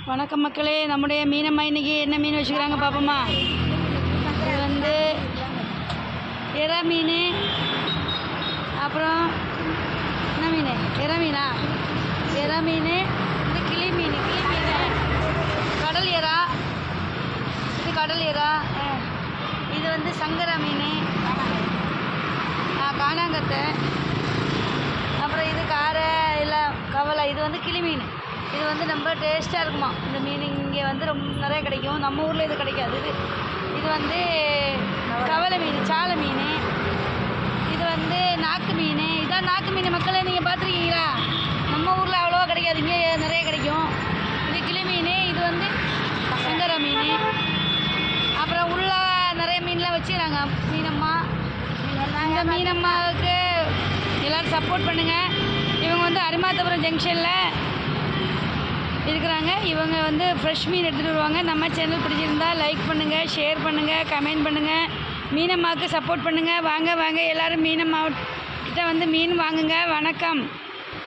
வணக்கம் மக்களே, நம்முடைய மீனம்மா இன்றைக்கி என்ன மீன் வச்சுக்கிறாங்க பார்ப்போமா. இது வந்து எறா மீன், அப்புறம் என்ன மீன், எறா மீனா, எறா மீன், இது கிளி மீன், கடல் எறா, இது கடல் எறா, இது வந்து சங்கரா மீன், காணாங்கத்தை, அப்புறம் இது காரை இல்லை கவலை, இது வந்து கிளி மீன். இது வந்து ரொம்ப டேஸ்ட்டாக இருக்குமா இந்த மீன். இங்கே வந்து ரொம்ப நிறைய கிடைக்கும், நம்ம ஊரில் இது கிடைக்காது. இது வந்து கவலை மீன், சாலை மீன், இது வந்து நாக்கு மீன். இதான் நாக்கு மீன் மக்களை நீங்கள் பார்த்துருக்கீங்களா? நம்ம ஊரில் அவ்வளோவா கிடைக்காது, இங்கே நிறைய கிடைக்கும். இது கிளி மீன், இது வந்து சங்கரா மீன். அப்புறம் உள்ள நிறைய மீன்லாம் வச்சுக்கிறாங்க மீனம்மா. இந்த மீனம்மாவுக்கு எல்லோரும் சப்போர்ட் பண்ணுங்கள். இவங்க வந்து அரிமாத்தபுரம் ஜங்ஷனில் இருக்கிறாங்க. இவங்க வந்து ஃப்ரெஷ் மீன் எடுத்துகிட்டு வருவாங்க. நம்ம சேனல் பிடிச்சிருந்தா லைக் பண்ணுங்கள், ஷேர் பண்ணுங்கள், கமெண்ட் பண்ணுங்கள். மீனம்மாவுக்கு சப்போர்ட் பண்ணுங்கள். வாங்க வாங்க எல்லோரும் மீனம்மா கிட்ட வந்து மீன் வாங்குங்க. வணக்கம்.